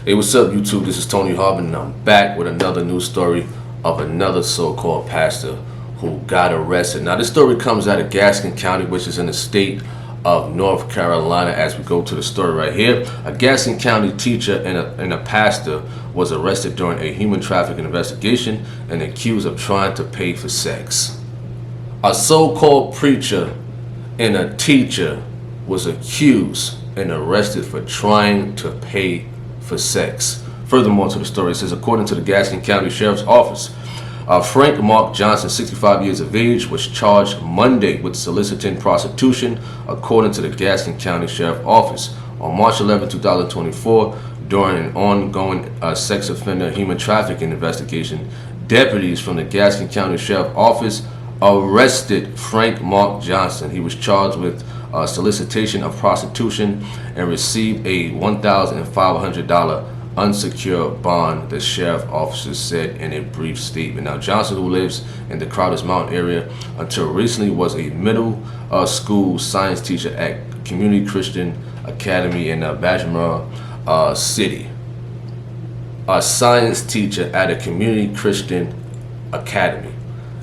Hey, what's up, YouTube? This is Tony Harvin, and I'm back with another news story of another so-called pastor who got arrested. Now, this story comes out of Gastonia County, which is in the state of North Carolina. As we go to the story right here, a Gastonia County teacher and a pastor was arrested during a human trafficking investigation and accused of trying to pay for sex. A so-called preacher and a teacher was accused and arrested for trying to pay for sex. Furthermore to the story, it says, according to the Gastonia County Sheriff's Office, Frank Mark Johnson, 65 years of age, was charged Monday with soliciting prostitution, according to the Gastonia County Sheriff's Office. On March 11, 2024, during an ongoing sex offender human trafficking investigation, deputies from the Gastonia County Sheriff's Office arrested Frank Mark Johnson. He was charged with solicitation of prostitution and received a $1,500 unsecured bond, the sheriff officer said in a brief statement. Now, Johnson, who lives in the Crowders Mountain area, until recently was a middle school science teacher at Community Christian Academy in Baltimore City. A science teacher at a Community Christian Academy.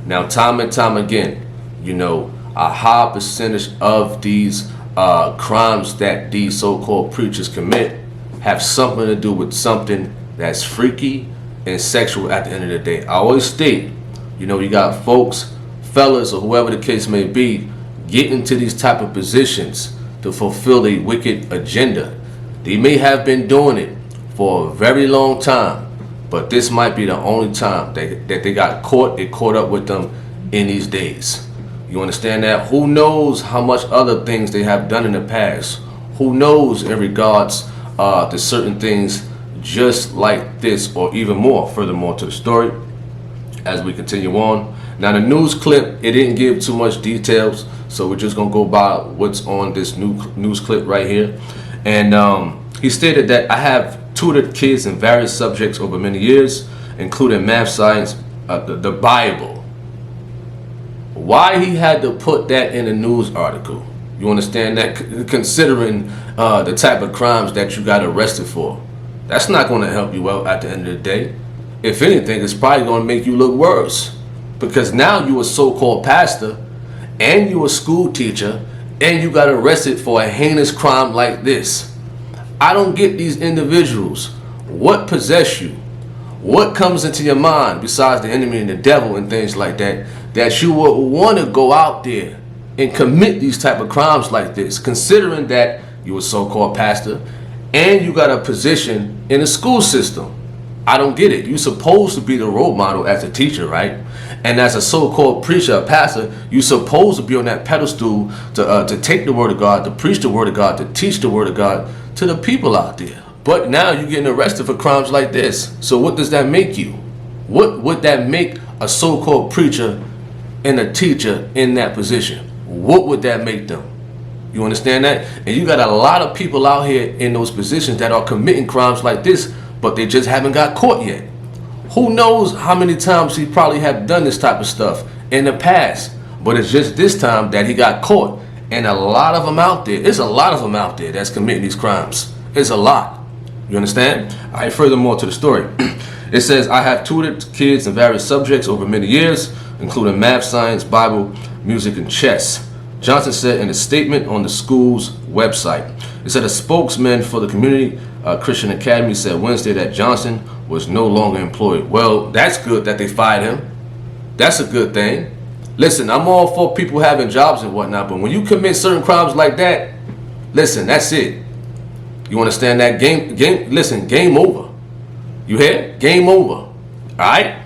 Now, time and time again, you know, a high percentage of these crimes that these so-called preachers commit have something to do with something that's freaky and sexual at the end of the day. I always state, you know, you got folks, fellas, or whoever the case may be, get into these type of positions to fulfill a wicked agenda. They may have been doing it for a very long time, but this might be the only time that they got caught. It caught up with them in these days. You understand that? Who knows how much other things they have done in the past? Who knows in regards to certain things just like this or even more? Furthermore to the story, as we continue on. Now, the news clip, it didn't give too much details, so we're just going to go by what's on this new news clip right here. And he stated that I have tutored kids in various subjects over many years, including math, science, the Bible. Why he had to put that in a news article? You understand that? Considering the type of crimes that you got arrested for, that's not going to help you out at the end of the day. If anything, it's probably going to make you look worse, because now you a so-called pastor and you a school teacher and you got arrested for a heinous crime like this. I don't get these individuals. What possess you? What comes into your mind besides the enemy and the devil and things like that, that you would want to go out there and commit these type of crimes like this, considering that you a so-called pastor and you got a position in the school system? I don't get it. You're supposed to be the role model as a teacher, right? And as a so-called preacher, a pastor, you're supposed to be on that pedestal to take the word of God, to preach the word of God, to teach the word of God to the people out there. But now you're getting arrested for crimes like this. So what does that make you? What would that make a so-called preacher and a teacher in that position? What would that make them? You understand that? And you got a lot of people out here in those positions that are committing crimes like this, but they just haven't got caught yet. Who knows how many times he probably have done this type of stuff in the past, but it's just this time that he got caught. And a lot of them out there, there's a lot of them out there that's committing these crimes. It's a lot. You understand? All right, furthermore to the story. It says, I have tutored kids in various subjects over many years, including math, science, Bible, music, and chess, Johnson said in a statement on the school's website. It said a spokesman for the Community Christian Academy said Wednesday that Johnson was no longer employed. Well, that's good that they fired him. That's a good thing. Listen, I'm all for people having jobs and whatnot, but when you commit certain crimes like that, listen, that's it. You understand that? Listen, game over. You hear? Game over. All right?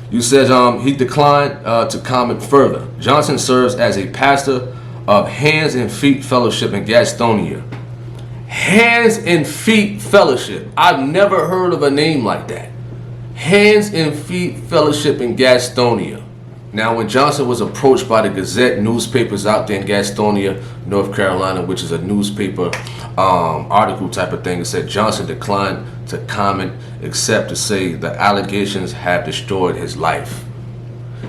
You said he declined to comment further. Johnson serves as a pastor of Hands and Feet Fellowship in Gastonia. Hands and Feet Fellowship. I've never heard of a name like that. Hands and Feet Fellowship in Gastonia. Now, when Johnson was approached by the Gazette newspapers out there in Gastonia, North Carolina, which is a newspaper article type of thing, it said Johnson declined to comment except to say the allegations have destroyed his life.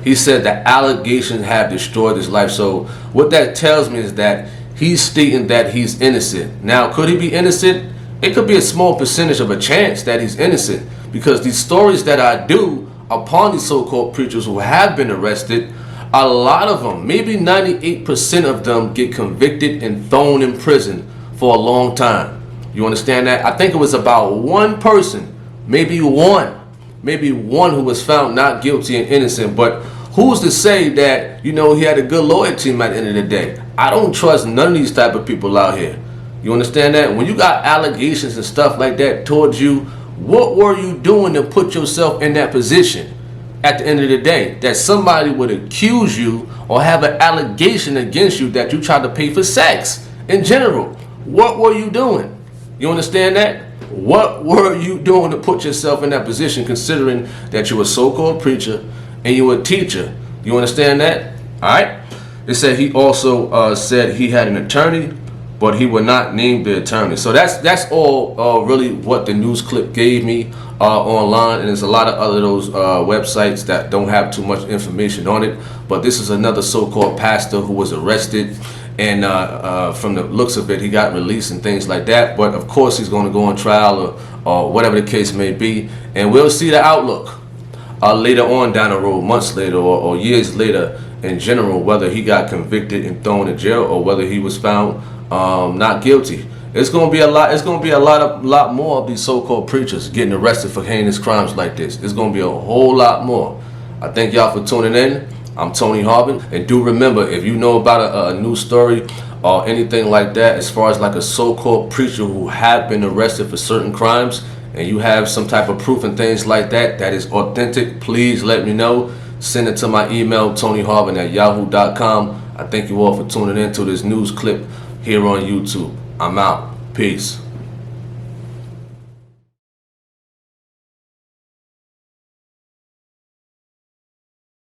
He said the allegations have destroyed his life. So what that tells me is that he's stating that he's innocent. Now, could he be innocent? It could be a small percentage of a chance that he's innocent, because these stories that I do upon these so-called preachers who have been arrested, a lot of them, maybe 98% of them, get convicted and thrown in prison for a long time. You understand that? I think it was about one person, maybe one who was found not guilty and innocent. But who's to say that, he had a good lawyer team at the end of the day? I don't trust none of these type of people out here. You understand that? When you got allegations and stuff like that towards you, what were you doing to put yourself in that position at the end of the day, that somebody would accuse you or have an allegation against you that you tried to pay for sex in general? What were you doing? You understand that? What were you doing to put yourself in that position, considering that you're a so-called preacher and you're a teacher? You understand that? All right. It said he also said he had an attorney, but he would not name the attorney. So that's all really what the news clip gave me online, and there's a lot of other those websites that don't have too much information on it. But this is another so-called pastor who was arrested, and from the looks of it, he got released and things like that. But of course, he's going to go on trial or whatever the case may be, and we'll see the outlook later on down the road, months later or years later, in general, whether he got convicted and thrown in jail or whether he was found not guilty. It's going to be a lot. It's going to be a lot more of these so-called preachers getting arrested for heinous crimes like this. It's going to be a whole lot more. I thank y'all for tuning in. I'm Tony Harvin, and do remember, if you know about a news story or anything like that, as far as like a so-called preacher who have been arrested for certain crimes, and you have some type of proof and things like that that is authentic, please let me know. Send it to my email, tonyharvin@yahoo.com. I thank you all for tuning in to this news clip here on YouTube. I'm out. Peace.